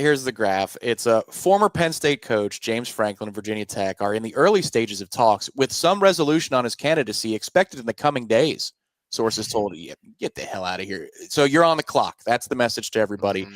Here's the graph. It's a former Penn State coach, James Franklin of Virginia Tech, are in the early stages of talks with some resolution on his candidacy expected in the coming days. Sources told you, get the hell out of here. So you're on the clock. That's the message to everybody.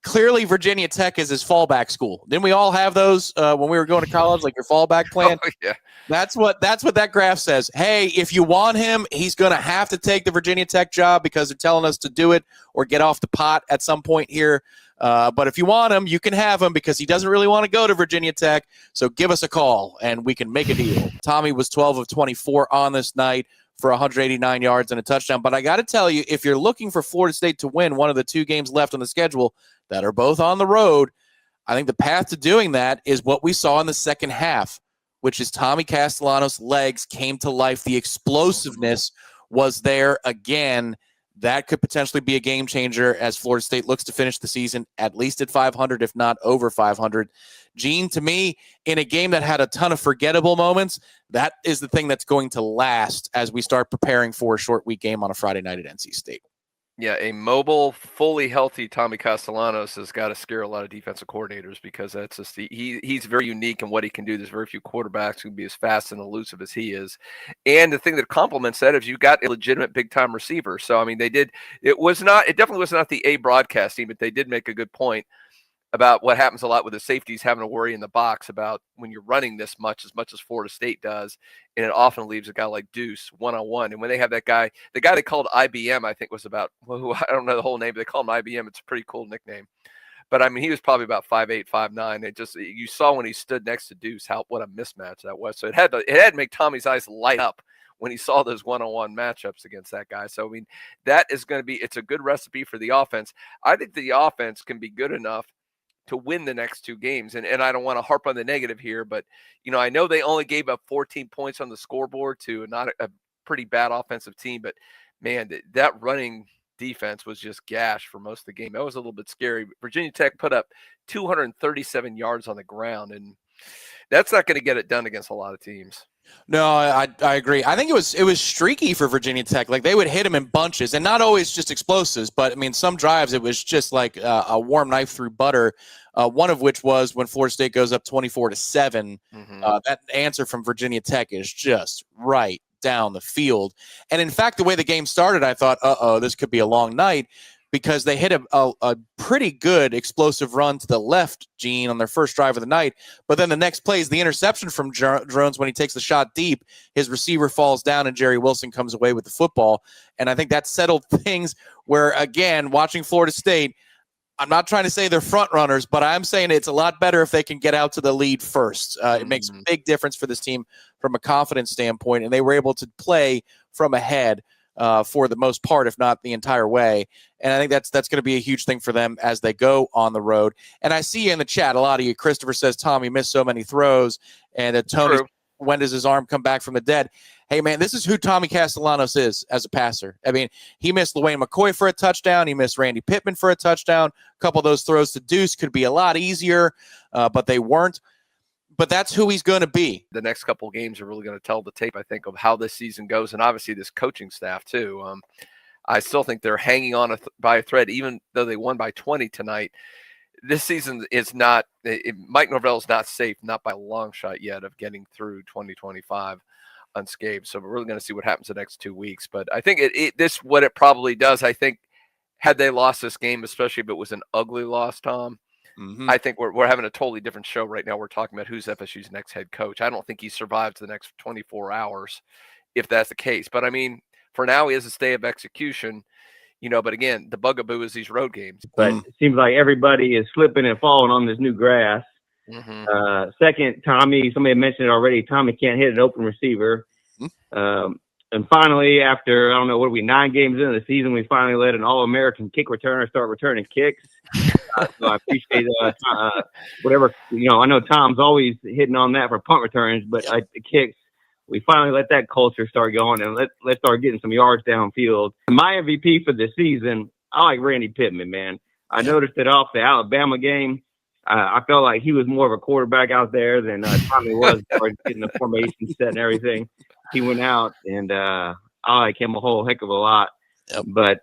Clearly, Virginia Tech is his fallback school. Didn't we all have those when we were going to college, like your fallback plan? Oh, yeah. That's what that graph says. Hey, if you want him, he's going to have to take the Virginia Tech job because they're telling us to do it or get off the pot at some point here. But if you want him, you can have him because he doesn't really want to go to Virginia Tech. So give us a call and we can make a deal. Tommy was 12 of 24 on this night for 189 yards and a touchdown. But I got to tell you, if you're looking for Florida State to win one of the two games left on the schedule that are both on the road, I think the path to doing that is what we saw in the second half, which is Tommy Castellanos' legs came to life. The explosiveness was there again. That could potentially be a game changer as Florida State looks to finish the season at least at 500, if not over 500. Gene, to me, in a game that had a ton of forgettable moments, that is the thing that's going to last as we start preparing for a short week game on a Friday night at NC State. Yeah, a mobile, fully healthy Tommy Castellanos has got to scare a lot of defensive coordinators because that's just he's very unique in what he can do. There's very few quarterbacks who can be as fast and elusive as he is. And the thing that complements that is you got a legitimate big-time receiver. So, I mean, it definitely was not the A broadcast team, but they did make a good point about what happens a lot with the safeties having to worry in the box about when you're running this much as Florida State does, and it often leaves a guy like Deuce one-on-one. And when they have that guy, the guy they called IBM, I think was about, well, I don't know the whole name, but they call him IBM. It's a pretty cool nickname. But, I mean, he was probably about 5'8", 5'9". You saw when he stood next to Deuce what a mismatch that was. So it had to make Tommy's eyes light up when he saw those one-on-one matchups against that guy. So, I mean, that is going to be – it's a good recipe for the offense. I think the offense can be good enough to win the next two games. And I don't want to harp on the negative here, but, I know they only gave up 14 points on the scoreboard to not a pretty bad offensive team, but, man, that running defense was just gash for most of the game. That was a little bit scary. Virginia Tech put up 237 yards on the ground, and that's not going to get it done against a lot of teams. No, I agree. I think it was streaky for Virginia Tech. Like they would hit them in bunches, and not always just explosives. But I mean, some drives it was just like a warm knife through butter. One of which was when Florida State goes up 24-7. That answer from Virginia Tech is just right down the field. And in fact, the way the game started, I thought, this could be a long night. Because they hit a pretty good explosive run to the left, Gene, on their first drive of the night. But then the next play is the interception from Drones when he takes the shot deep. His receiver falls down, and Jerry Wilson comes away with the football. And I think that settled things where, again, watching Florida State, I'm not trying to say they're front runners, but I'm saying it's a lot better if they can get out to the lead first. It makes a big difference for this team from a confidence standpoint, and they were able to play from ahead for the most part, if not the entire way. And I think that's going to be a huge thing for them as they go on the road. And I see in the chat, a lot of you, Christopher says, Tommy missed so many throws. And Tony, when does his arm come back from the dead? Hey, man, this is who Tommy Castellanos is as a passer. I mean, he missed LaWayne McCoy for a touchdown. He missed Randy Pittman for a touchdown. A couple of those throws to Deuce could be a lot easier, but they weren't. But that's who he's going to be. The next couple of games are really going to tell the tape, I think, of how this season goes, and obviously this coaching staff too. I still think they're hanging on by a thread, even though they won by 20 tonight. This season is not – Mike Norvell is not safe, not by a long shot yet, of getting through 2025 unscathed. So we're really going to see what happens the next 2 weeks. But I think what it probably does, I think, had they lost this game, especially if it was an ugly loss, Tom, I think we're having a totally different show right now. We're talking about who's FSU's next head coach. I don't think he survives the next 24 hours if that's the case. But, I mean, for now he has a stay of execution, but again, the bugaboo is these road games. But it seems like everybody is slipping and falling on this new grass. Second, Tommy, somebody mentioned it already, Tommy can't hit an open receiver. And finally, after, 9 games into the season, we finally let an All-American kick returner start returning kicks. So I appreciate whatever, I know Tom's always hitting on that for punt returns, but the kicks, we finally let that culture start going and let's start getting some yards downfield. My MVP for the season, I like Randy Pittman, man. I noticed it off the Alabama game. I felt like he was more of a quarterback out there than Tommy was, getting the formation set and everything. He went out, and I like him a whole heck of a lot. But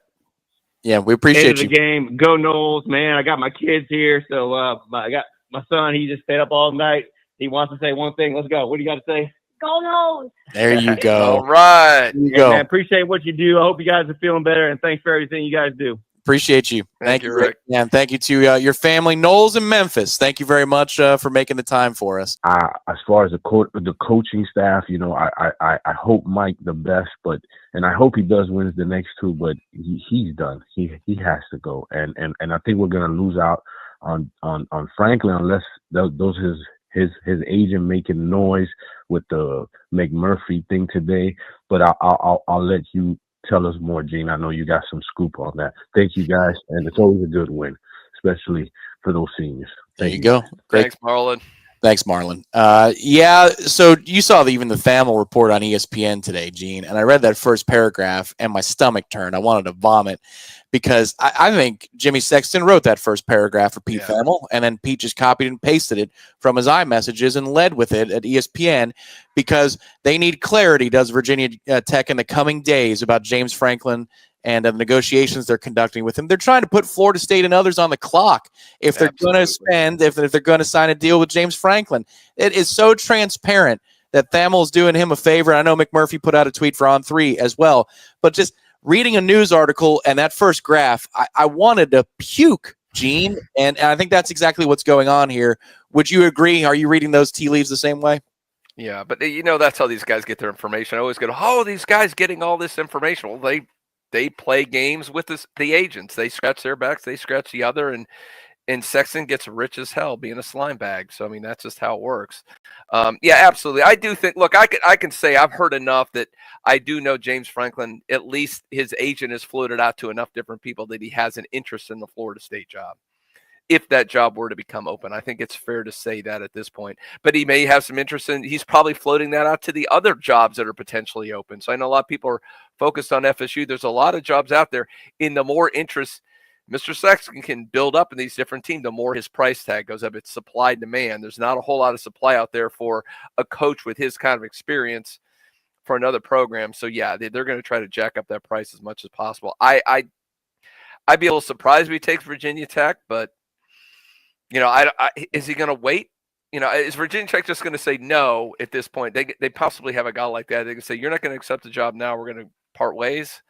Yeah, we End appreciate of the you. game. Go Noles, man. I got my kids here. So I got my son. He just stayed up all night. He wants to say one thing. Let's go. What do you got to say? Go Noles. There you go. All right. There you Yeah, go. man. Appreciate what you do. I hope you guys are feeling better. And thanks for everything you guys do. Appreciate you. Thank you, Rick. And thank you to your family, Noles in Memphis. Thank you very much for making the time for us. As far as the coaching staff, you know, I hope Mike the best, and I hope he does win the next two, but he's done. He has to go, and I think we're gonna lose out on Franklin unless those his agent making noise with the McMurphy thing today. But I'll let you tell us more, Gene. I know you got some scoop on that. Thank you, guys, and it's always a good win, especially for those seniors. There you go. Great. Thanks, Marlon. Thanks, Marlon. Yeah, so you saw even the Thamel report on ESPN today, Gene, and I read that first paragraph and my stomach turned. I wanted to vomit because I think Jimmy Sexton wrote that first paragraph for Pete Thamel, and then Pete just copied and pasted it from his iMessages and led with it at ESPN because they need clarity, does Virginia Tech, in the coming days about James Franklin and the negotiations they're conducting with him. They're trying to put Florida State and others on the clock if they're going to spend, if they're going to sign a deal with James Franklin. It is so transparent that Thamel's doing him a favor. I know McMurphy put out a tweet for On3 as well, but just reading a news article and that first graph, I wanted to puke, Gene, and I think that's exactly what's going on here. Would you agree? Are you reading those tea leaves the same way? Yeah, but you know that's how these guys get their information. I always go, oh, these guys getting all this information. Well, they play games with the agents. They scratch their backs, they scratch the other, and Sexton gets rich as hell being a slime bag. So I mean that's just how it works. Yeah, absolutely. I do think. Look, I can say I've heard enough that I do know James Franklin. At least his agent has floated out to enough different people that he has an interest in the Florida State job. If that job were to become open, I think it's fair to say that at this point. But he may have some interest in. He's probably floating that out to the other jobs that are potentially open. So I know a lot of people are focused on FSU. There's a lot of jobs out there. In the more interest Mr. Sexton can build up in these different teams, the more his price tag goes up. It's supply and demand. There's not a whole lot of supply out there for a coach with his kind of experience for another program. So yeah, they're going to try to jack up that price as much as possible. I'd be a little surprised if he takes Virginia Tech, but you know, is he going to wait? You know, is Virginia Tech just going to say no at this point? They possibly have a guy like that. They can say, you're not going to accept the job now. We're going to part ways.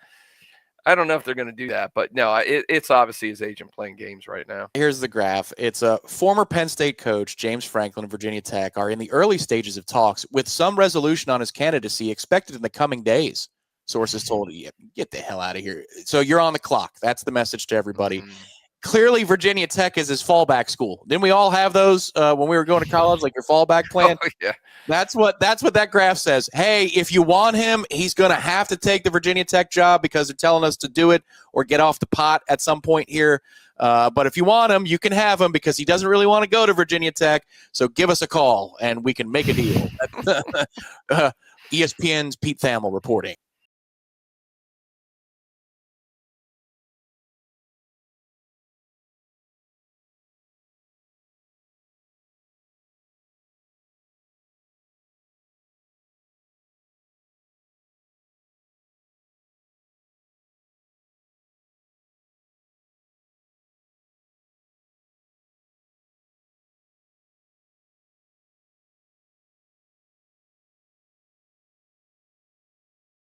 I don't know if they're going to do that, but no, it's obviously his agent playing games right now. Here's the graph. It's a former Penn State coach, James Franklin of Virginia Tech, are in the early stages of talks with some resolution on his candidacy expected in the coming days. Sources told you, get the hell out of here. So you're on the clock. That's the message to everybody. Mm-hmm. Clearly, Virginia Tech is his fallback school. Didn't we all have those when we were going to college, like your fallback plan? Oh, yeah. That's what that graph says. Hey, if you want him, he's going to have to take the Virginia Tech job because they're telling us to do it or get off the pot at some point here. But if you want him, you can have him because he doesn't really want to go to Virginia Tech. So give us a call and we can make a deal. ESPN's Pete Thamel reporting.